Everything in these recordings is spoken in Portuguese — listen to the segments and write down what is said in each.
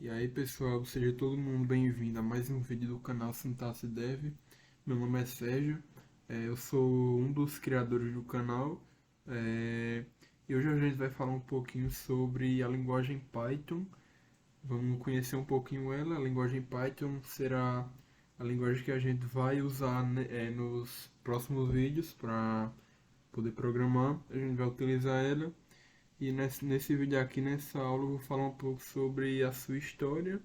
E aí pessoal, seja todo mundo bem-vindo a mais um vídeo do canal Sintaxe Dev. Meu nome é Sérgio, eu sou um dos criadores do canal e hoje a gente vai falar um pouquinho sobre a linguagem Python. Vamos conhecer um pouquinho ela. A linguagem Python será a linguagem que a gente vai usar nos próximos vídeos para poder programar. A gente vai utilizar ela. E nesse vídeo aqui, nessa aula, eu vou falar um pouco sobre a sua história,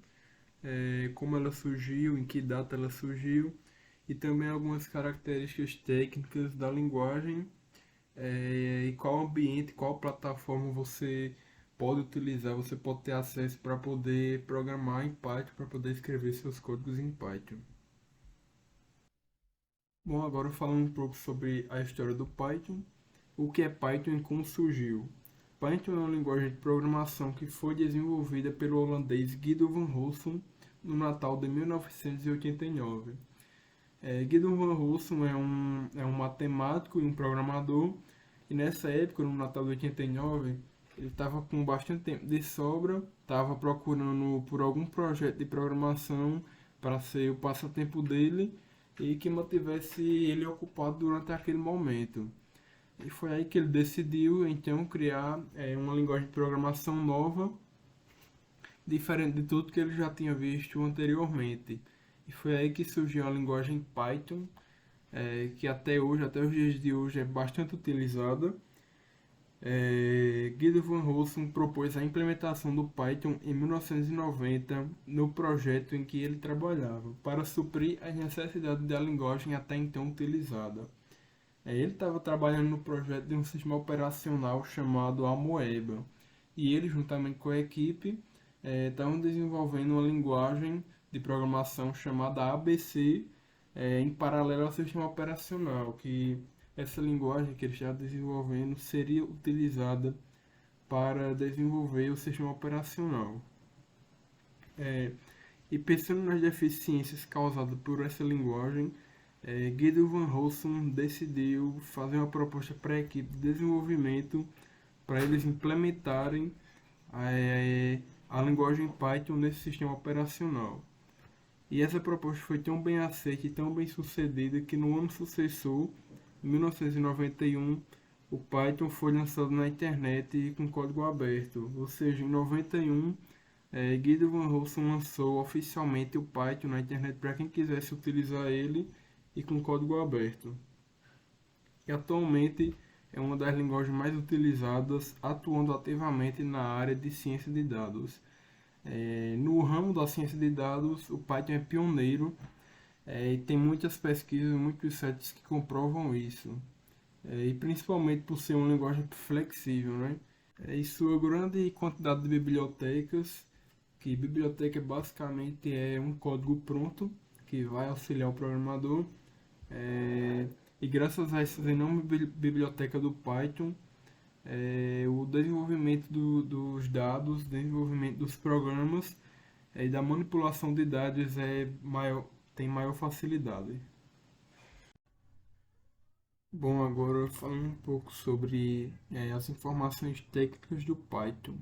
como ela surgiu, em que data ela surgiu, e também algumas características técnicas da linguagem, e qual ambiente, qual plataforma você pode utilizar, você pode ter acesso para poder programar em Python, para poder escrever seus códigos em Python. Bom, agora falando um pouco sobre a história do Python. O que é Python e como surgiu? Python é uma linguagem de programação que foi desenvolvida pelo holandês Guido van Rossum no Natal de 1989. Guido van Rossum é um matemático e um programador, e nessa época, no Natal de 89, ele estava com bastante tempo de sobra, estava procurando por algum projeto de programação para ser o passatempo dele e que mantivesse ele ocupado durante aquele momento. E foi aí que ele decidiu então criar uma linguagem de programação nova, diferente de tudo que ele já tinha visto anteriormente. E foi aí que surgiu a linguagem Python, que até hoje, até os dias de hoje, é bastante utilizada. Guido van Rossum propôs a implementação do Python em 1990 no projeto em que ele trabalhava, para suprir as necessidades da linguagem até então utilizada. Ele estava trabalhando no projeto de um sistema operacional chamado Amoeba. E ele, juntamente com a equipe, estavam desenvolvendo uma linguagem de programação chamada ABC, em paralelo ao sistema operacional, que essa linguagem que ele estava desenvolvendo seria utilizada para desenvolver o sistema operacional. E pensando nas deficiências causadas por essa linguagem, Guido van Rossum decidiu fazer uma proposta para a equipe de desenvolvimento para eles implementarem a linguagem Python nesse sistema operacional. E essa proposta foi tão bem aceita e tão bem sucedida que no ano sucessor, em 1991, o Python foi lançado na internet com código aberto. Ou seja, em 91, Guido van Rossum lançou oficialmente o Python na internet para quem quisesse utilizar ele e com código aberto. E atualmente é uma das linguagens mais utilizadas, atuando ativamente na área de ciência de dados. No ramo da ciência de dados, o Python é pioneiro, e tem muitas pesquisas, muitos sites que comprovam isso. E principalmente por ser uma linguagem flexível, né? E sua grande quantidade de bibliotecas, que biblioteca basicamente é um código pronto que vai auxiliar o programador. E graças a essa enorme biblioteca do Python, o desenvolvimento dos dados, desenvolvimento dos programas e da manipulação de dados tem maior facilidade. Bom, agora falando um pouco sobre as informações técnicas do Python.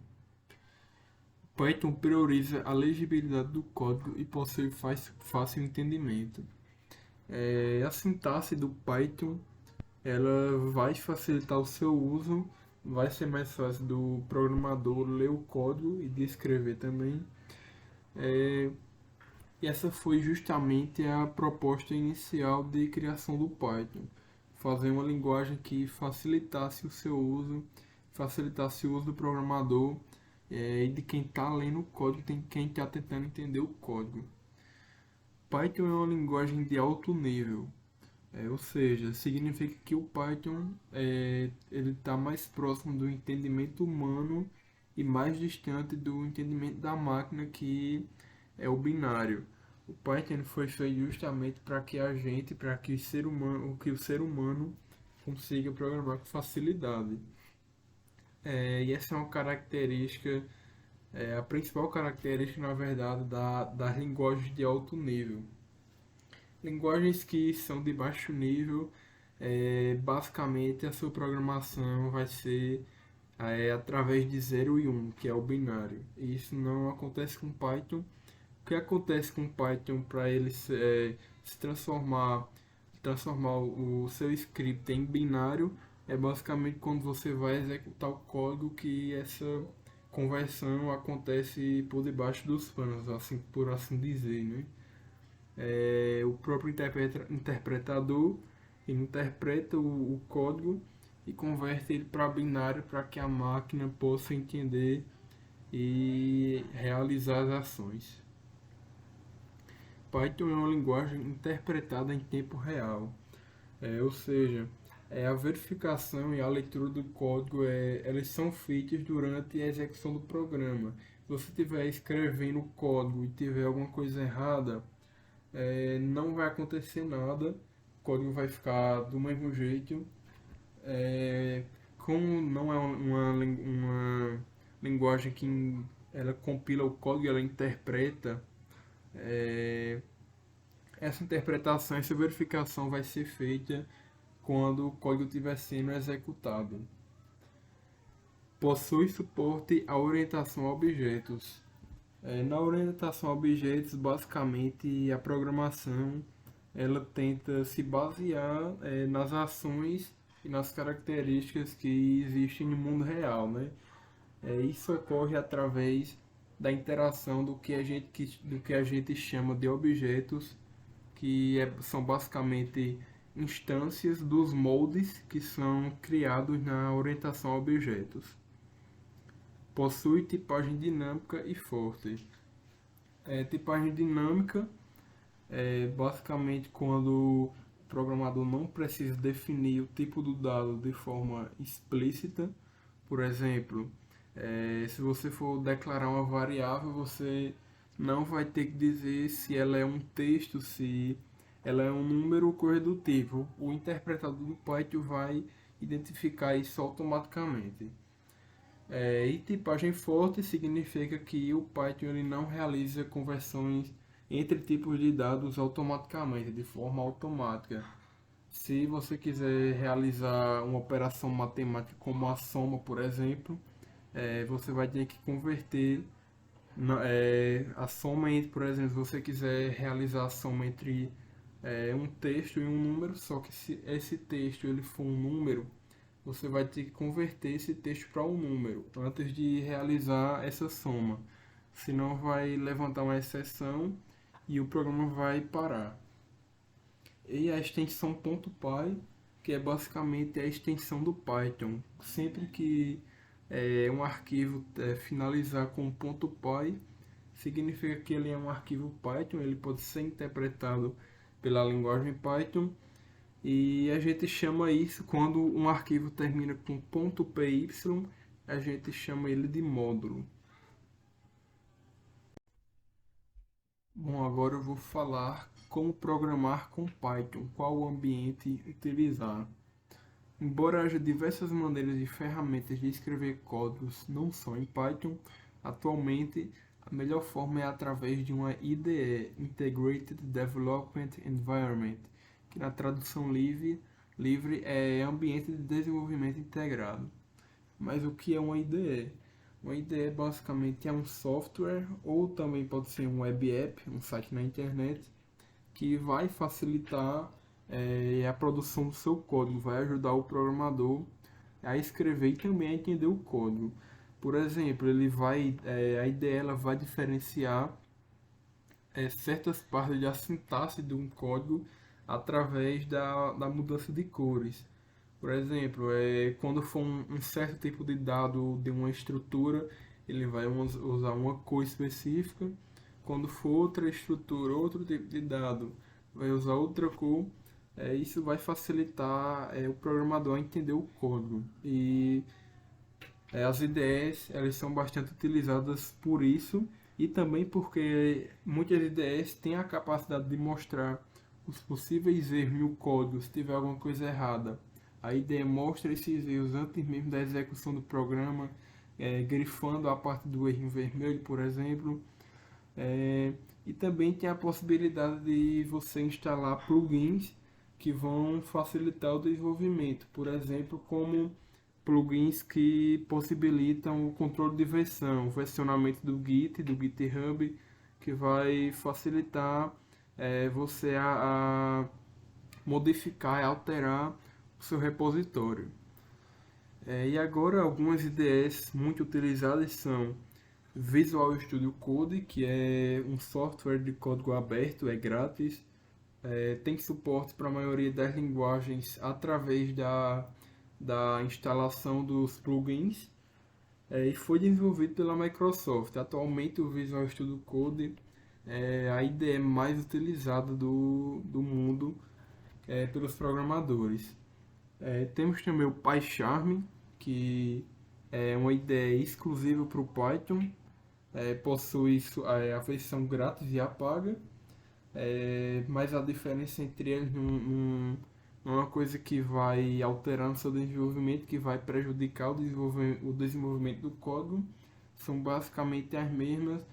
Python prioriza a legibilidade do código e possui fácil entendimento. A sintaxe do Python ela vai facilitar o seu uso, vai ser mais fácil do programador ler o código e de escrever também. E essa foi justamente a proposta inicial de criação do Python, fazer uma linguagem que facilitasse o seu uso, facilitasse o uso do programador e de quem está lendo o código, quem está tentando entender o código. Python é uma linguagem de alto nível, ou seja, significa que o Python ele está mais próximo do entendimento humano e mais distante do entendimento da máquina, que é o binário. O Python foi feito justamente para que a gente, para que o ser humano consiga programar com facilidade. E essa é uma característica, a principal característica, na verdade, das linguagens de alto nível. Linguagens que são de baixo nível, basicamente a sua programação vai ser através de 0 e 1, que é o binário. E isso não acontece com Python. O que acontece com Python para ele se transformar o seu script em binário é basicamente quando você vai executar o código que essa conversão acontece por debaixo dos panos, assim, por assim dizer, né? O próprio interpretador ele interpreta o código e converte ele para binário para que a máquina possa entender e realizar as ações. Python é uma linguagem interpretada em tempo real, ou seja, a verificação e a leitura do código elas são feitas durante a execução do programa. Se você estiver escrevendo o código e tiver alguma coisa errada, não vai acontecer nada, o código vai ficar do mesmo jeito. Como não é uma linguagem que ela compila o código e ela interpreta, é, essa interpretação, essa verificação vai ser feita quando o código estiver sendo executado. Possui suporte à orientação a objetos. Na orientação a objetos, basicamente a programação ela tenta se basear nas ações e nas características que existem no mundo real, né? Isso ocorre através da interação do que a gente chama de objetos, que são basicamente instâncias dos moldes que são criados na orientação a objetos. Possui tipagem dinâmica e forte. Tipagem dinâmica é basicamente quando o programador não precisa definir o tipo do dado de forma explícita. Por exemplo, se você for declarar uma variável, você não vai ter que dizer se ela é um texto, se ela é um número ou coisa do tipo. O interpretador do Python vai identificar isso automaticamente. E tipagem forte significa que o Python ele não realiza conversões entre tipos de dados automaticamente, de forma automática. Se você quiser realizar uma operação matemática como a soma, por exemplo, você vai ter que converter a soma entre, por exemplo, se você quiser realizar a soma entre um texto e um número, só que se esse texto ele for um número, você vai ter que converter esse texto para um número antes de realizar essa soma. Senão vai levantar uma exceção e o programa vai parar. E a extensão .py, que é basicamente a extensão do Python. Sempre que um arquivo finalizar com .py, significa que ele é um arquivo Python, ele pode ser interpretado pela linguagem Python. E a gente chama isso, quando um arquivo termina com .py, a gente chama ele de módulo. Bom, agora eu vou falar como programar com Python, qual o ambiente utilizar. Embora haja diversas maneiras e ferramentas de escrever códigos não só em Python, atualmente a melhor forma é através de uma IDE, Integrated Development Environment, que na tradução livre é Ambiente de Desenvolvimento Integrado. Mas o que é uma IDE? Uma IDE basicamente é um software, ou também pode ser um web app, um site na internet, que vai facilitar a produção do seu código, vai ajudar o programador a escrever e também a entender o código. Por exemplo, a IDE ela vai diferenciar certas partes da sintaxe de um código através da mudança de cores. Por exemplo, quando for um certo tipo de dado de uma estrutura, ele vai usar uma cor específica. Quando for outra estrutura, outro tipo de dado, vai usar outra cor. Isso vai facilitar o programador a entender o código. E as IDEs elas são bastante utilizadas por isso e também porque muitas IDEs têm a capacidade de mostrar os possíveis erros no código se tiver alguma coisa errada. A IDE mostra esses erros antes mesmo da execução do programa, grifando a parte do erro em vermelho, por exemplo. E também tem a possibilidade de você instalar plugins que vão facilitar o desenvolvimento, por exemplo, como plugins que possibilitam o controle de versão, o versionamento do Git, do GitHub, que vai facilitar você a modificar e alterar o seu repositório. E agora algumas IDEs muito utilizadas são Visual Studio Code, que é um software de código aberto, é grátis, tem suporte para a maioria das linguagens através da instalação dos plugins, e foi desenvolvido pela Microsoft. Atualmente o Visual Studio Code é a IDE mais utilizada do mundo pelos programadores. Temos também o PyCharm, que é uma IDE exclusiva para o Python, possui a versão grátis e a paga, mas a diferença entre eles não é uma coisa que vai alterar no seu desenvolvimento, que vai prejudicar o desenvolvimento do código. São basicamente as mesmas,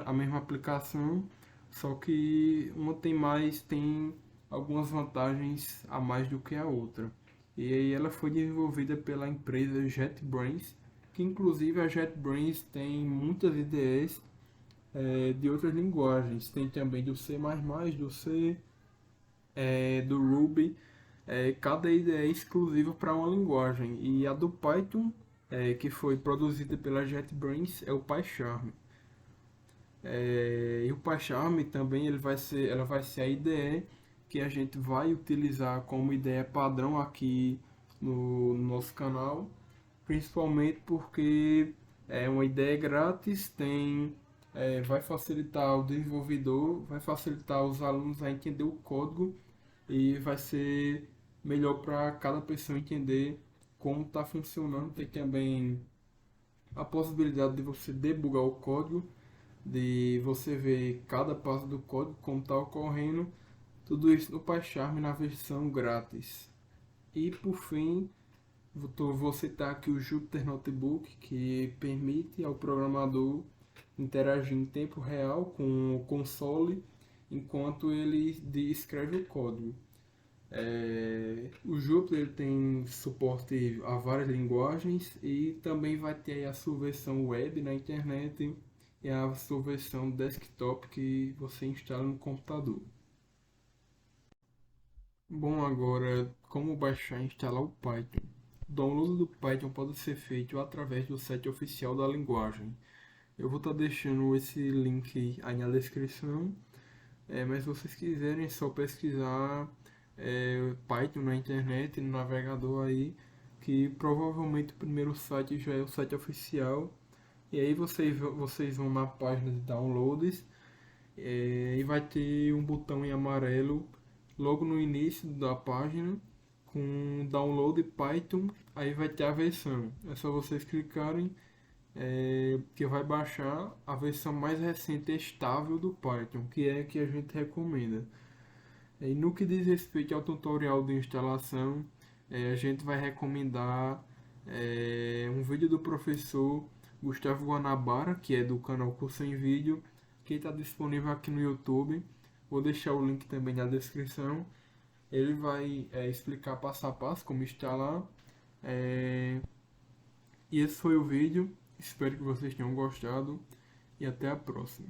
a mesma aplicação, só que uma tem algumas vantagens a mais do que a outra. E aí ela foi desenvolvida pela empresa JetBrains, que inclusive a JetBrains tem muitas IDEs de outras linguagens. Tem também do C++, do C, do Ruby. Cada IDE é exclusiva para uma linguagem. E a do Python, que foi produzida pela JetBrains, é o PyCharm. E o PyCharm também ela vai ser a IDE que a gente vai utilizar como IDE padrão aqui no nosso canal, principalmente porque é uma IDE grátis, vai facilitar o desenvolvedor, vai facilitar os alunos a entender o código e vai ser melhor para cada pessoa entender como está funcionando. Tem também a possibilidade de você debugar o código, de você ver cada passo do código, como está ocorrendo, tudo isso no PyCharm na versão grátis. E por fim, vou citar aqui o Jupyter Notebook, que permite ao programador interagir em tempo real com o console enquanto ele escreve o código. O Jupyter tem suporte a várias linguagens e também vai ter a sua versão web na internet e a sua versão desktop que você instala no computador. Bom, agora como baixar e instalar o Python? O download do Python pode ser feito através do site oficial da linguagem. Eu vou estar deixando esse link aí na descrição, mas se vocês quiserem é só pesquisar Python na internet, no navegador aí, que provavelmente o primeiro site já é o site oficial. E aí vocês vão na página de downloads e vai ter um botão em amarelo logo no início da página com download Python, aí vai ter a versão. É só vocês clicarem que vai baixar a versão mais recente e estável do Python, que é a que a gente recomenda. E no que diz respeito ao tutorial de instalação, a gente vai recomendar um vídeo do professor Gustavo Guanabara, que é do canal Curso em Vídeo, que está disponível aqui no YouTube. Vou deixar o link também na descrição. Ele vai explicar passo a passo como instalar. E esse foi o vídeo. Espero que vocês tenham gostado e até a próxima.